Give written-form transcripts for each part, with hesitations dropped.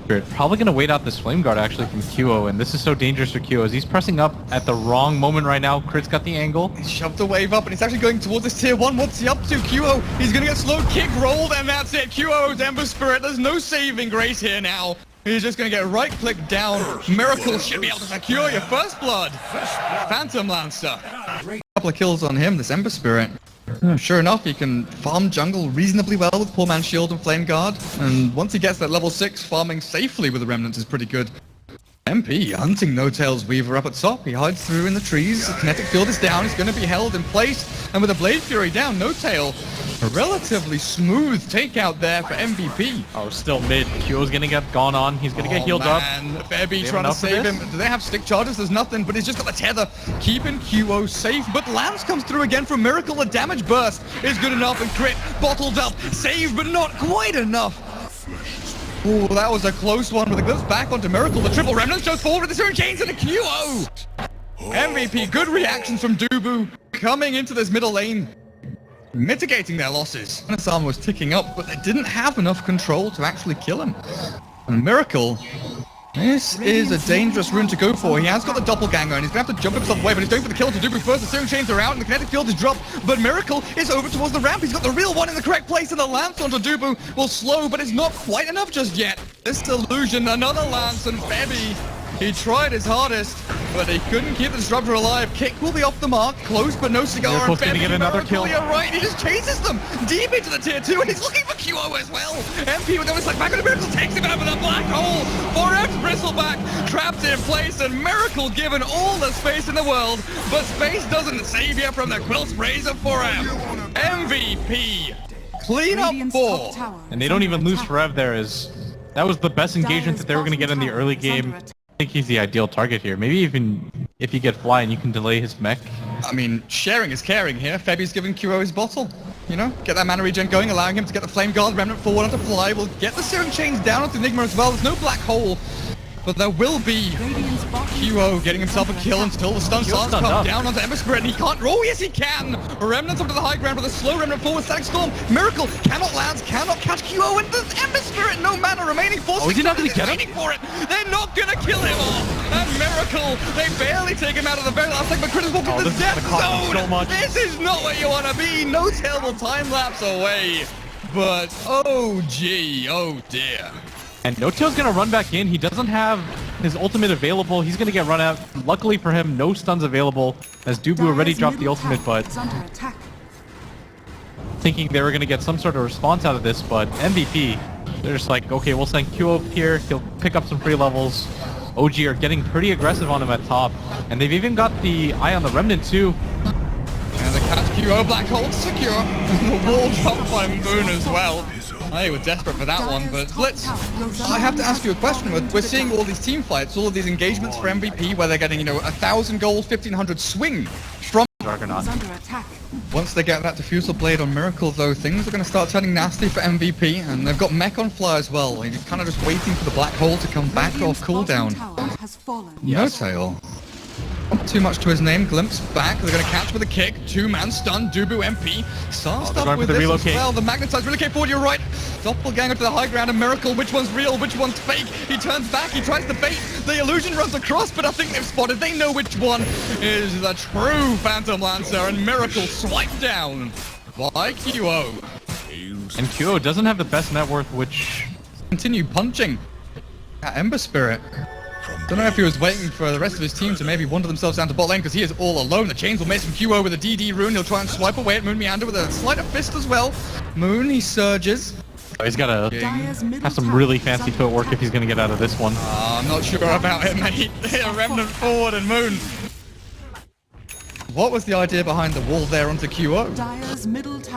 Probably going to wait out this Flame Guard actually from QO, and this is so dangerous for QO as he's pressing up at the wrong moment right now. Crit's got the angle. He's shoved the wave up and he's actually going towards this tier 1. What's he up to? QO, he's going to get slowed, kick, rolled, and that's it. QO's Ember Spirit. There's no saving grace here now. He's just going to get right-click down. Miracle should be able to secure your first blood. Phantom Lancer. A couple of kills on him, this Ember Spirit. Sure enough, he can farm jungle reasonably well with Poor Man's Shield and Flame Guard. And once he gets that level 6, farming safely with the Remnants is pretty good. MP hunting No Tail's Weaver up at top. He hides through in the trees. The kinetic field is down. He's going to be held in place. And with a Blade Fury down, No Tail, a relatively smooth takeout there for MVP. Oh, still mid. QO's going to get gone on. He's going to get healed up. Fairby trying to save him. Do they have stick charges? There's nothing, but he's just got the tether, keeping QO safe. But Lance comes through again from Miracle. The damage burst is good enough, and Crit bottled up. Saved, but not quite enough. Oh, that was a close one with a glimpse back onto Miracle. The triple remnants goes forward with the Serum Chains and a QO. MVP, good reactions from Dubu coming into this middle lane, mitigating their losses. His armor was ticking up, but they didn't have enough control to actually kill him. And Miracle, this is a dangerous rune to go for. He has got the doppelganger and he's going to have to jump himself away, but he's going for the kill to Dubu first. The Serum Chains are out and the kinetic field is dropped, but Miracle is over towards the ramp. He's got the real one in the correct place, and the lance onto Dubu will slow, but it's not quite enough just yet. This illusion, another lance, and Fairby, he tried his hardest, but he couldn't keep the disruptor alive. Kick will be off the mark, close but no cigar. Miracle's gonna get another kill. You're right, he just chases them deep into the tier 2, and he's looking for QO as well. MP with almost like back on the Miracle takes him out with a black hole. 4F Bristleback trapped in place, and Miracle given all the space in the world, but space doesn't save you from the Quill Sprays of 4F. MVP, clean up 4. And they don't even lose forever there. That was the best engagement that they were going to get in the early game. I think he's the ideal target here. Maybe even if you get Fly and you can delay his mech. I mean, sharing is caring here. Fairby's giving QO his bottle. You know, get that mana regen going, allowing him to get the Flame Guard Remnant forward onto Fly. We'll get the Serum Chains down onto Enigma as well. There's no black hole, but there will be QO getting himself a kill until the stun starts to come down onto Ember Spirit, and he can't. Oh, yes, he can! Remnants up to the high ground with a slow Remnant forward. Static Storm. Miracle cannot land, cannot catch QO, and the Ember Spirit, no mana remaining. Oh, is he not going to get him? For it. They're not going to kill him off. And Miracle, they barely take him out of the very last second, but Crit is walking to the death zone. This is not where you want to be. No terrible time lapse away. But, oh gee, oh dear. And No Tail's going to run back in. He doesn't have his ultimate available. He's going to get run out. Luckily for him, no stuns available, as Dubu already dropped the ultimate, but thinking they were going to get some sort of response out of this, but MVP, they're just like, okay, we'll send Q up here. He'll pick up some free levels. OG are getting pretty aggressive on him at top, and they've even got the eye on the Remnant too. And the catch QO black hole secure. The wall dropped by Moon as well. They were desperate for that one, but I have to ask you a question. We're seeing all these team fights, all of these engagements for MVP where they're getting, you know, 1,000 gold, 1,500 swing from Juggernaut. Once they get that Diffusal Blade on Miracle, though, things are going to start turning nasty for MVP, and they've got Mech on Fly as well. He's kind of just waiting for the black hole to come back off cooldown. No Tail. Not too much to his name. Glimpse back. They're going to catch with a kick. 2-man stun. Dubu MP. Starts up with this as well. The Magnetize relocate forward. You're right. Doppelganger to the high ground. A Miracle. Which one's real? Which one's fake? He turns back. He tries to bait. The illusion runs across, but I think they've spotted. They know which one is the true Phantom Lancer. And Miracle swiped down by QO. And QO doesn't have the best net worth, which continue punching at Ember Spirit. Don't know if he was waiting for the rest of his team to maybe wander themselves down to bot lane, because he is all alone. The chains will miss from QO with a DD rune. He'll try and swipe away at Moon Meander with a sleight of fist as well. Moon, he surges. Oh, he's got to have some really fancy footwork if he's going to get out of this one. I'm not sure about it, mate. Remnant forward and Moon. What was the idea behind the wall there onto QO?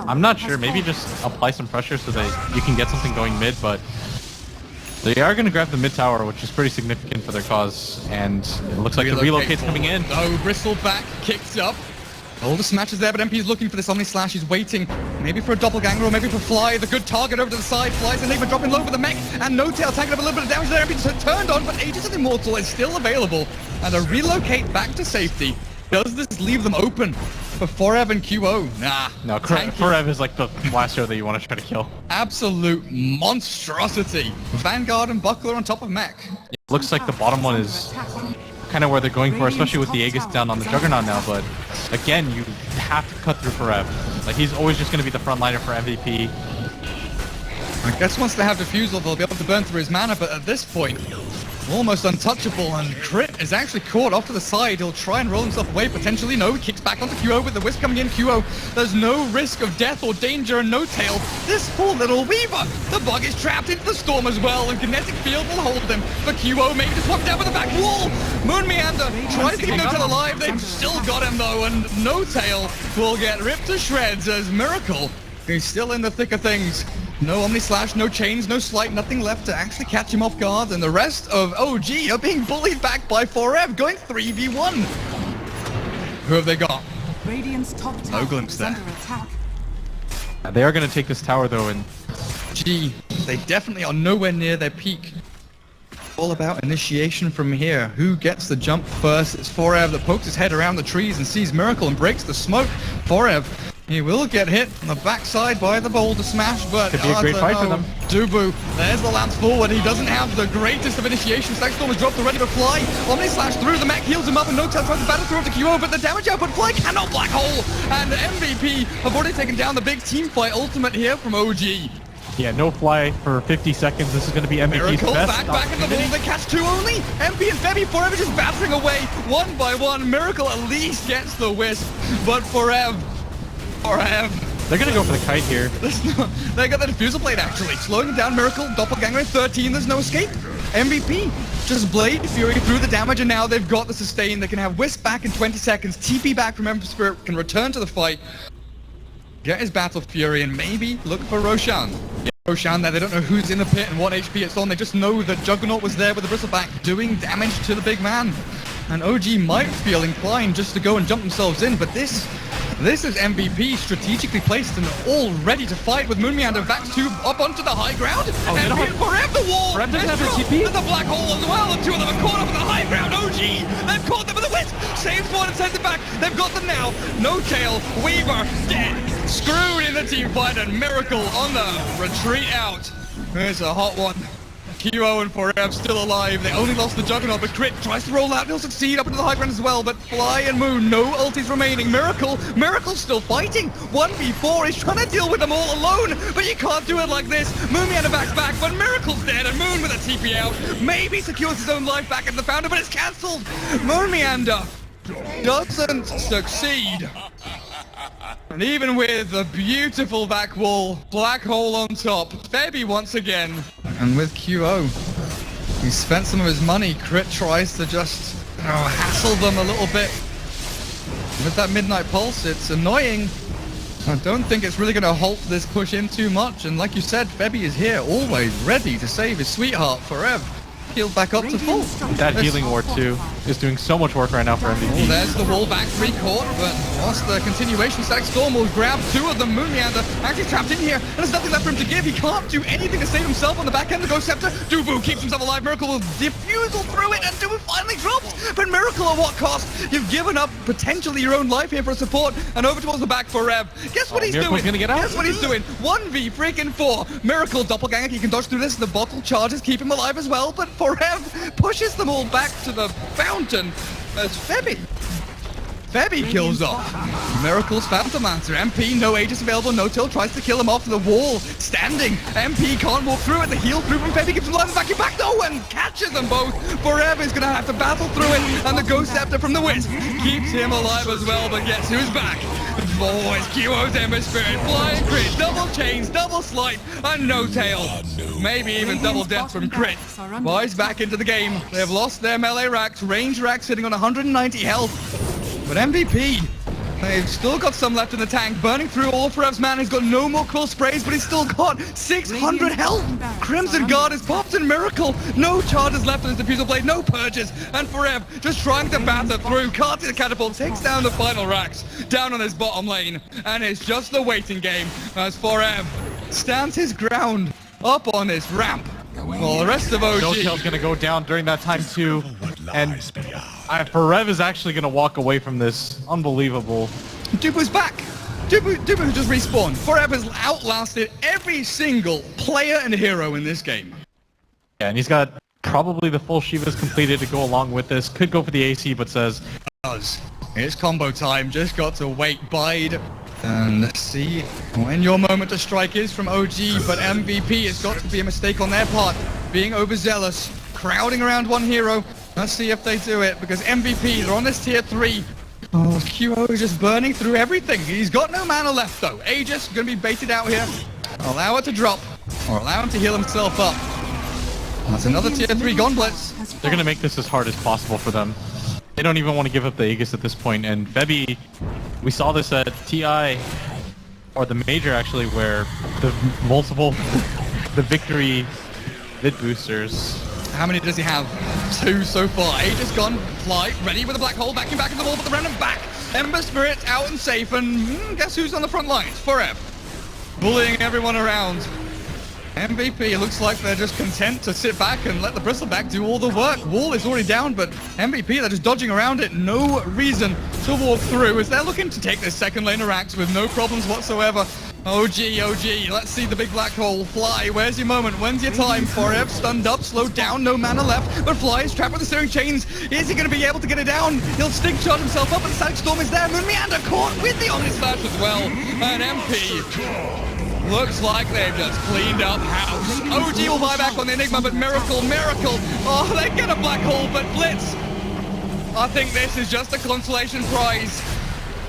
I'm not sure. Maybe just apply some pressure so that you can get something going mid, but they are going to grab the mid tower, which is pretty significant for their cause, and it looks like the relocate's coming in. Oh, Bristleback kicks up. All the smashes there, but MP's looking for this Omni Slash. He's waiting, maybe for a doppelganger or maybe for Fly. The good target over to the side. Flies and Enigma dropping low with the mech, and No Tail taking up a little bit of damage there. MP turned on, but Aegis of Immortal is still available, and a relocate back to safety. Does this leave them open but Forev and QO, nah. No, Forev is like the last hero that you want to try to kill. Absolute monstrosity. Vanguard and Buckler on top of Mech. It looks like the bottom one is kind of where they're going for, especially with the Aegis down on the Juggernaut now, but again, you have to cut through Forev. Like, he's always just going to be the frontliner for MVP. I guess once they have Diffusal, they'll be able to burn through his mana, but at this point, almost untouchable, and Crit is actually caught off to the side. He'll try and roll himself away, potentially. No, he kicks back onto QO with the Wisp coming in. QO, there's no risk of death or danger and no tail. This poor little Weaver, the bug is trapped into the storm as well, and Kinetic Field will hold them. But QO maybe just walked down with the back wall. Moon Meander tries to keep No Tail alive. They've still got him though, and No Tail will get ripped to shreds as Miracle, he's still in the thick of things. No Omni Slash, no chains, no slight, nothing left to actually catch him off guard, and the rest of OG are being bullied back by Forev, going 3v1. Who have they got? Radiant's top tower No glimpse there. under attack. They are going to take this tower though, and They definitely are nowhere near their peak. All about initiation from here. Who gets the jump first? It's Forev that pokes his head around the trees and sees Miracle and breaks the smoke. Forev, he will get hit on the backside by the boulder smash, but could be a great fight for them. Dubu, there's the lance forward. He doesn't have the greatest of initiations. Stackstorm is dropped already, but Fly, Omni Slash through, the mech heals him up, and No Tail tries to battle through to QO, but the damage output, Fly cannot black hole, and MVP have already taken down the big team fight ultimate here from OG. yeah, no Fly for 50 seconds. This is going to be MVP's Miracle best back in the ball, they catch two only. MP and Febby Forever just battering away one by one. Miracle at least gets the Wisp, but Forev. They're going to go for the kite here. They got the Diffusal Blade actually, slowing down Miracle, Doppelganger at 13, there's no escape. MVP, just Blade Fury through the damage, and now they've got the sustain. They can have Wisp back in 20 seconds, TP back from Emperor Spirit, can return to the fight, get his Battle Fury, and maybe look for Roshan. Yeah, Roshan there, they don't know who's in the pit and what HP it's on, they just know that Juggernaut was there with the Bristleback doing damage to the big man. And OG might feel inclined just to go and jump themselves in, but this is MVP strategically placed and all ready to fight with Moon Meander. Vax 2 up onto the high ground. Oh, and Forever the wall. Forever doesn't have a TP? There's a black hole as well. The two of them are caught up in the high ground. OG, they've caught them with a Wisp. Saves one and sends it back. They've got them now. No Tail, Weaver, dead. Screwed in the team fight, and Miracle on the retreat out. There's a hot one. QO and Forev still alive. They only lost the Juggernaut, but Crit tries to roll out. He'll succeed up into the high ground as well, but Fly and Moon, no ultis remaining. Miracle's still fighting. 1v4, he's trying to deal with them all alone, but you can't do it like this. Moon Meander backs back, but Miracle's dead, and Moon with a TP out. Maybe secures his own life back at the Founder, but it's cancelled. Moon Meander doesn't succeed. And even with a beautiful back wall, black hole on top, Febby once again. And with QO, he spent some of his money. Crit tries to just hassle them a little bit. With that Midnight Pulse, it's annoying. I don't think it's really going to halt this push in too much. And like you said, Febby is here, always ready to save his sweetheart forever. Healed back up to full. That healing ward too is doing so much work right now for MVP. Oh, there's the wall back, 3 caught, but lost the continuation. Stackstorm will grab 2 of them. Moon Meander actually trapped in here, and there's nothing left for him to give. He can't do anything to save himself on the back end. The Ghost Scepter, Dubu keeps himself alive. Miracle will Diffusal through it, and Dubu finally drops. But Miracle at what cost? You've given up potentially your own life here for support, and over towards the back for Rev. Guess what he's Miracle's doing? Gonna get out. Guess what he's doing? 1v freaking 4. Miracle Doppelganger, he can dodge through this. The bottle charges keep him alive as well, but for Rev pushes them all back to the fountain as Febby kills off Miracle's Phantomancer. MP, no Aegis available. No Tail tries to kill him off the wall. Standing. MP can't walk through it. The heal through from Febby gives him life back. Back though and catches them both. Forever is going to have to battle through it. And the Ghost Scepter from the Wisp keeps him alive as well. But guess who's back? Boys, QO's Ember Spirit. Flying Crit. Double chains. Double slight. And No Tail. Maybe even double death from Crit. Boys back into the game. They have lost their melee racks. Range racks sitting on 190 health. But MVP, they've still got some left in the tank, burning through all of Forev's mana. He's got no more quill sprays, but he's still got 600 health. Crimson Guard is popped in Miracle. No charges left in his Diffusal Blade, no purges. And Forev just trying to batter through. Can't see the catapult, takes down the final racks, down on his bottom lane. And it's just the waiting game as Forev stands his ground up on his ramp. Well, the rest of OG. No Tail's gonna go down during that time too, and Forev is actually gonna walk away from this. Unbelievable. Dubu's back. Dubu just respawned. Forever's outlasted every single player and hero in this game. Yeah, and he's got probably the full Shivas completed to go along with this. Could go for the AC, but says... It's combo time. Just got to wait, bide, and see when your moment to strike is from OG. But MVP, it's got to be a mistake on their part. Being overzealous, crowding around one hero. Let's see if they do it, because MVP, they're on this tier 3. Oh, QO is just burning through everything. He's got no mana left, though. Aegis going to be baited out here. Allow it to drop, or allow him to heal himself up. That's another tier 3 Gauntlets. They're going to make this as hard as possible for them. They don't even want to give up the Aegis at this point. And Febby, we saw this at TI, or the Major actually, where the the victory mid boosters. How many does he have? 2 so far. Aegis gone, fly, ready with a black hole, backing back in the wall, but the remnant back. Ember Spirit out and safe, and guess who's on the front lines? Forever. Bullying everyone around. MVP, it looks like they're just content to sit back and let the Bristleback do all the work. Wall is already down, but MVP, they're just dodging around it. No reason to walk through as they're looking to take this second lane Arax with no problems whatsoever. OG, let's see the big black hole. Fly, where's your moment? When's your time? Forever stunned up, slowed down, no mana left. But Fly is trapped with the steering chains. Is he going to be able to get it down? He'll stick charge himself up, and Static Storm is there. Moon Meander caught with the Omni Slash as well. And MP... looks like they've just cleaned up house. OG will buy back on the Enigma, but Miracle. Oh, they get a black hole, but Blitz. I think this is just a consolation prize.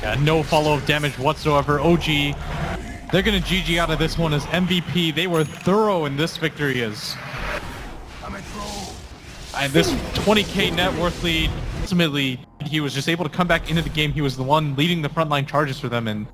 Yeah, no follow-up damage whatsoever. OG, they're going to GG out of this one as MVP. They were thorough in this victory as... and this 20k net worth lead, ultimately, he was just able to come back into the game. He was the one leading the frontline charges for them, and